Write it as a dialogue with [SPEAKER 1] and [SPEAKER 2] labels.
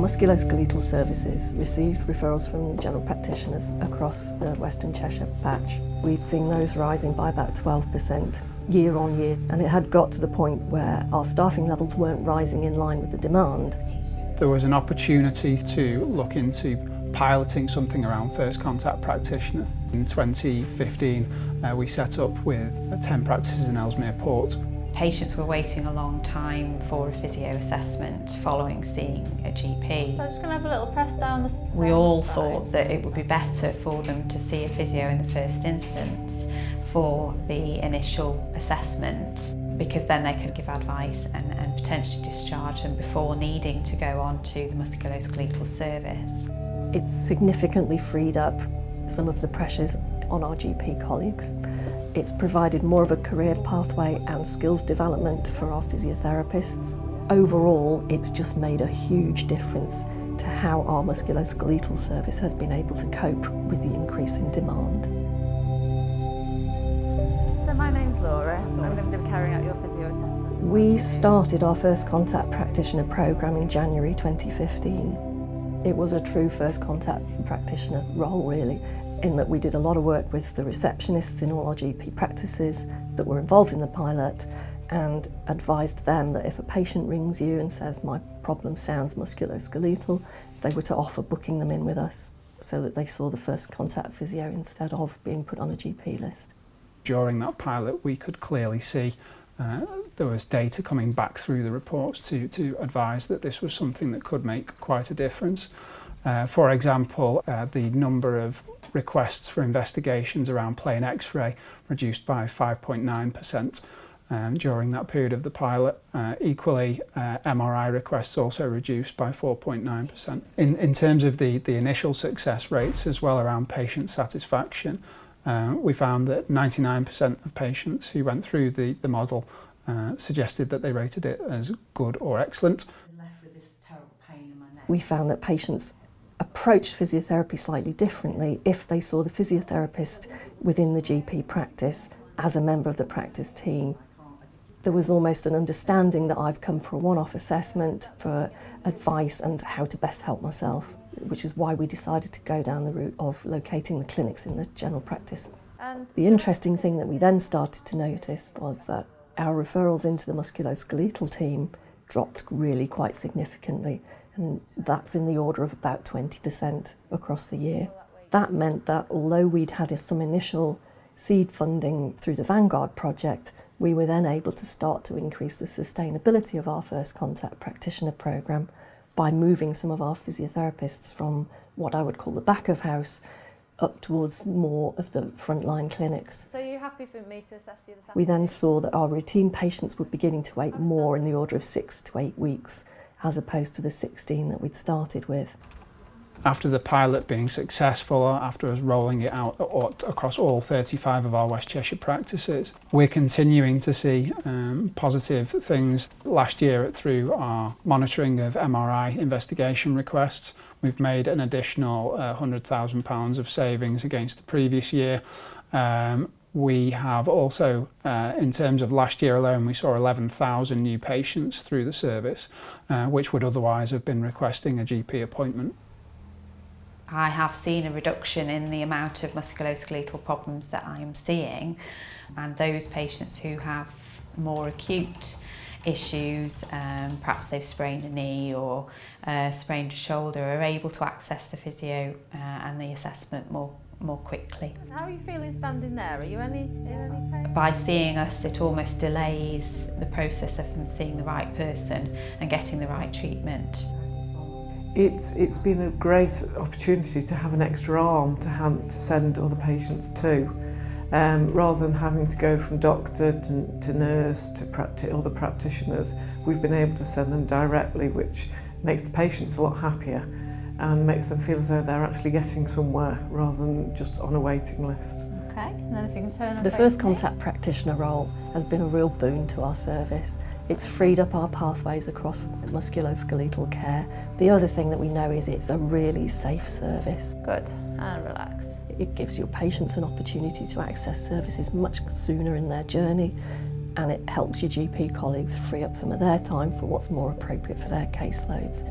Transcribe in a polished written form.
[SPEAKER 1] musculoskeletal services received referrals from general practitioners across the Western Cheshire patch. We'd seen those rising by about 12% year on year, and it had got to the point where our staffing levels weren't rising in line with the demand.
[SPEAKER 2] There was an opportunity to look into piloting something around first contact practitioner. In 2015 we set up with 10 practices in Ellesmere Port.
[SPEAKER 3] Patients were waiting a long time for a physio assessment following seeing a GP.
[SPEAKER 4] So I'm just going to have a little press down the spine.
[SPEAKER 3] We all thought that it would be better for them to see a physio in the first instance for the initial assessment, because then they could give advice and potentially discharge them before needing to go on to the musculoskeletal service.
[SPEAKER 1] It's significantly freed up some of the pressures on our GP colleagues. It's provided more of a career pathway and skills development for our physiotherapists. Overall, it's just made a huge difference to how our musculoskeletal service has been able to cope with the increase in demand.
[SPEAKER 4] So my name's Laura. I'm going to be carrying out your physio assessment.
[SPEAKER 1] We started our first contact practitioner programme in January 2015. It was a true first contact practitioner role, really, in that we did a lot of work with the receptionists in all our GP practices that were involved in the pilot, and advised them that if a patient rings you and says my problem sounds musculoskeletal, they were to offer booking them in with us so that they saw the first contact physio instead of being put on a GP list.
[SPEAKER 2] During that pilot we could clearly see there was data coming back through the reports to advise that this was something that could make quite a difference. For example, the number of requests for investigations around plain X-ray reduced by 5.9% during that period of the pilot. Equally, MRI requests also reduced by 4.9%. In terms of the initial success rates as well around patient satisfaction, we found that 99% of patients who went through the model suggested that they rated it as good or excellent.
[SPEAKER 1] We found that patients approached physiotherapy slightly differently if they saw the physiotherapist within the GP practice as a member of the practice team. There was almost an understanding that I've come for a one-off assessment for advice and how to best help myself, which is why we decided to go down the route of locating the clinics in the general practice. The interesting thing that we then started to notice was that our referrals into the musculoskeletal team dropped really quite significantly, and that's in the order of about 20% across the year. That meant that although we'd had some initial seed funding through the Vanguard project, we were then able to start to increase the sustainability of our first contact practitioner programme by moving some of our physiotherapists from what I would call the back of house up towards more of the frontline clinics.
[SPEAKER 4] So you're happy for me to assess you this afternoon?
[SPEAKER 1] We then saw that our routine patients were beginning to wait more in the order of 6 to 8 weeks, as opposed to the 16 that we'd started with.
[SPEAKER 2] After the pilot being successful, after us rolling it out across all 35 of our West Cheshire practices, we're continuing to see positive things. Last year, through our monitoring of MRI investigation requests, we've made an additional £100,000 of savings against the previous year. We have also, in terms of last year alone, we saw 11,000 new patients through the service, which would otherwise have been requesting a GP appointment.
[SPEAKER 3] I have seen a reduction in the amount of musculoskeletal problems that I am seeing, and those patients who have more acute issues, perhaps they've sprained a knee or sprained a shoulder, are able to access the physio and the assessment more quickly.
[SPEAKER 4] How are you feeling standing there? Are you any pain?
[SPEAKER 3] By seeing us, it almost delays the process of them seeing the right person and getting the right treatment.
[SPEAKER 5] It's been a great opportunity to have an extra arm to send other patients to, rather than having to go from doctor to nurse to other practitioners. We've been able to send them directly, which makes the patients a lot happier and makes them feel as though they're actually getting somewhere rather than just on a waiting list.
[SPEAKER 4] Okay, and then if you can turn
[SPEAKER 1] the first contact practitioner role has been a real boon to our service. It's freed up our pathways across musculoskeletal care. The other thing that we know is it's a really safe service.
[SPEAKER 4] Good, and relax.
[SPEAKER 1] It gives your patients an opportunity to access services much sooner in their journey, and it helps your GP colleagues free up some of their time for what's more appropriate for their caseloads.